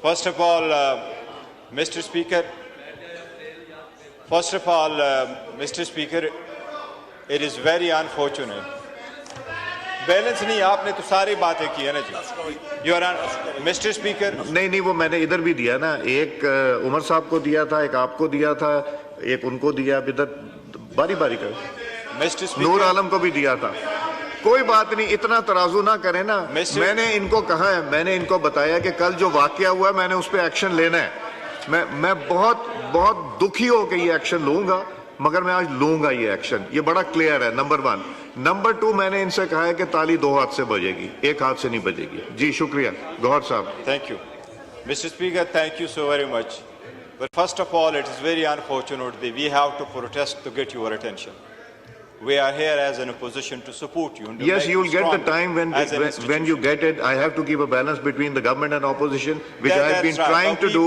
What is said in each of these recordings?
First of all, Mr. Speaker, Mr. Speaker, it is very unfortunate. Balance नहीं, आपने तो सारी बातें की है ना जी। Your Honor, Mr. Speaker. नहीं, वो मैंने इधर भी दिया ना, एक उमर साहब को दिया था, एक आपको दिया था, एक उनको दिया, इधर बारी बारी कर। Mr. Speaker, नूर आलम को भी दिया था। कोई बात नहीं, इतना तराजू ना करें ना। मैंने इनको कहा है, मैंने इनको बताया कि कल जो वाकया हुआ है मैंने उस पर एक्शन लेना है। मैं बहुत दुखी हो के ये एक्शन लूंगा, मगर मैं आज लूंगा ये एक्शन। ये बड़ा क्लियर है, नंबर 1। नंबर 2, मैंने इनसे कहा है कि ताली 2 हाथ से बजेगी, 1 हाथ से नहीं बजेगी। जी शुक्रिया गौहर साहब। Thank you. Mr. Speaker, thank you so very much. But first of all, it is very unfortunate that we have to protest to get your attention. We are here as an opposition to support you. Yes, you will get the time when you get it. I have to keep a balance between the government and opposition, which I have been trying to do.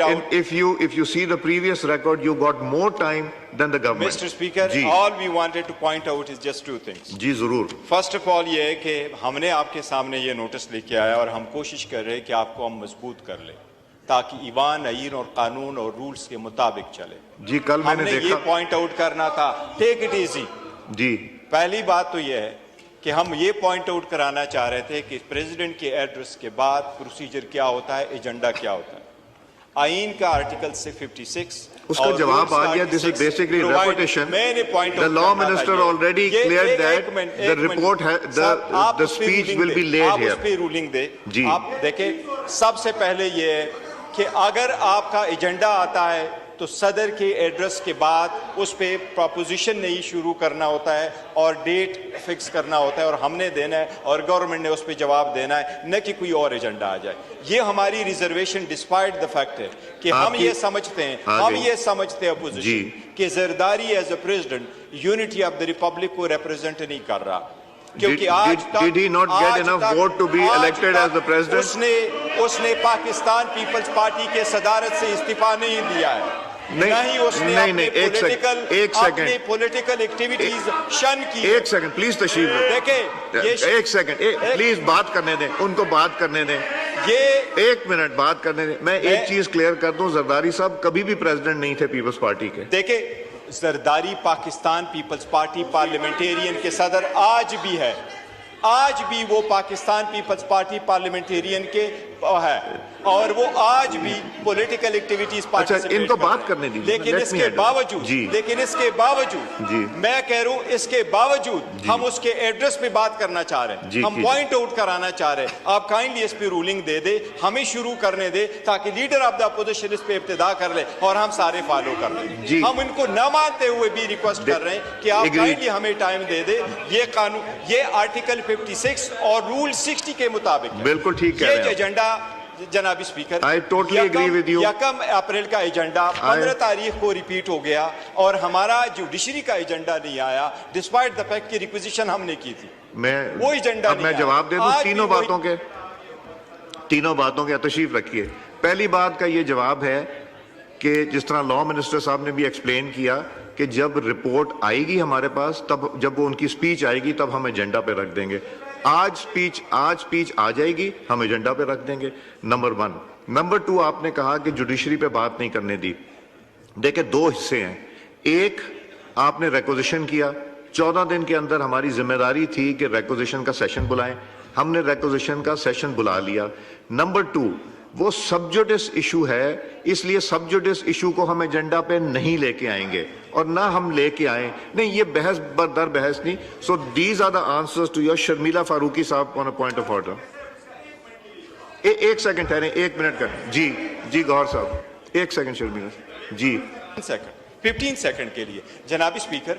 And if you see the previous record, you got more time than the government. Mr. Speaker, all we wanted to point out is just 2 things. जी जरूर। First of all, ये है कि हमने आपके सामने ये notice लेके आया और हम कोशिश कर रहे हैं कि आपको हम मजबूत कर लें, ताकि ईवान, आईन और कानून और रूल्स के मुताबिक चले। जी कल मैंने देखा, ये पॉइंट आउट करना था, टेक इट इजी। जी पहली बात तो यह है कि हम ये पॉइंट आउट कराना चाह रहे थे कि प्रेसिडेंट के एड्रेस के बाद प्रोसीजर क्या होता है, एजेंडा क्या होता है। आईन का आर्टिकल 56 उसका जवाब आ गया। This is basically reputation. The law minister already cleared that the report the speech will be laid here. आप उस पे रूलिंग दे जी। आप देखें, सबसे पहले ये है कि अगर आपका एजेंडा आता है तो सदर के एड्रेस के बाद उस पे प्रोपोजिशन नहीं शुरू करना होता है और डेट फिक्स करना होता है और हमने देना है और गवर्नमेंट ने उस पे जवाब देना है, न कि कोई और एजेंडा आ जाए। ये हमारी रिजर्वेशन डिस्पाइट द फैक्ट है कि हम ये समझते हैं अपोजिशन कि Zardari as a president unity of the republic को रिप्रेजेंट नहीं कर रहा, क्योंकि आज तक did he not get enough vote to be elected as the president? उसने पाकिस्तान पीपल्स पार्टी के सदारत से इस्तीफा नहीं दिया है, नहीं उसने अपनी पॉलिटिकल एक्टिविटीज शन की। एक सेकंड प्लीज तशरीफ देखिए, एक सेकंड प्लीज बात करने दें, उनको बात करने दें, ये 1 मिनट बात करने दें। मैं एक चीज क्लियर कर दूं, जरदारी साहब कभी भी प्रेसिडेंट नहीं थे पीपल्स पार्टी के। देखिए, Zardari Pakistan Peoples Party Parliamentarians के सदर आज भी है, आज भी वो पाकिस्तान पीपल्स पार्टी पार्लियामेंटेरियन के है और वो आज भी पॉलिटिकल एक्टिविटीज पार्टिसिपेट। अच्छा, इनको बात करने दीजिए। लेकिन इसके बावजूद मैं कह रहा हूं, इसके बावजूद हम उसके एड्रेस पे बात करना चाह रहे हैं, हम पॉइंट आउट कराना चाह रहे हैं। आप काइंडली इस पे रूलिंग दे दे, हमें शुरू करने दे, ताकि लीडर ऑफ द अपोजिशन इस पे इब्तिदा कर ले और हम सारे फॉलो कर लें। हम इनको न मानते हुए भी रिक्वेस्ट कर रहे हैं कि आप काइंडली हमें टाइम दे दे। ये कानून, ये आर्टिकल 56 और रूल 60 के मुताबिक बिल्कुल ठीक है। ये एजेंडा जनाबी speaker, I totally agree with you. 1 April का एजेंडा 15 तारीख को रिपीट हो गया और हमारा जुडिशरी का एजेंडा नहीं आया, डिस्पाइट द फैक्ट की रिक्विजिशन हमने की थी। वो एजेंडा नहीं, मैं जवाब दे दूं तीनों बातों के तशरीफ रखिए। पहली बात का ये जवाब है कि जिस तरह लॉ मिनिस्टर साहब ने भी एक्सप्लेन किया कि जब रिपोर्ट आएगी हमारे पास, तब जब वो उनकी स्पीच आएगी तब हम एजेंडा पे रख देंगे। आज स्पीच आ जाएगी, हम एजेंडा पे रख देंगे। नंबर 1। नंबर 2, आपने कहा कि जुडिशरी पे बात नहीं करने दी। देखिए, 2 हिस्से हैं। एक, आपने रेक्विजिशन किया, 14 दिन के अंदर हमारी जिम्मेदारी थी कि रेक्विजिशन का सेशन बुलाएं, हमने रेक्विजिशन का सेशन बुला लिया। नंबर 2, वो सबजुडिस इशू है, इसलिए सबजुडिस इशू को हम एजेंडा पे नहीं लेके आएंगे और ना हम लेके आए। नहीं, ये बहस दर बहस नहीं। So these are the answers to your. Sharmila Farooqui साहब on a point of order. एक सेकंड ठहरे, 1 मिनट कर। जी गौहर साहब, 1 सेकंड शर्मिला जी। 15 सेकंड के लिए जनाबी स्पीकर,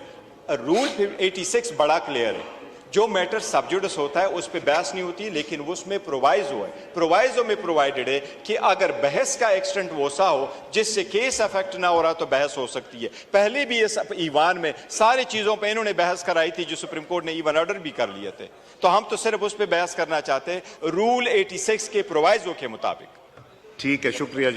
रूल 86 बड़ा क्लियर है। जो मैटर सबजुडिस होता है उस पर बहस नहीं होती, लेकिन उसमें प्रोवाइजो है। प्रोवाइजो में प्रोवाइडेड है कि अगर बहस का एक्सटेंट वसा हो जिससे केस अफेक्ट ना हो रहा तो बहस हो सकती है। पहले भी इस ईवान में सारी चीजों पे इन्होंने बहस कराई थी, जो सुप्रीम कोर्ट ने ईवन ऑर्डर भी कर लिए थे। तो हम तो सिर्फ उस पर बहस करना चाहते हैं रूल 86 के प्रोवाइजो के मुताबिक। ठीक है, शुक्रिया जी।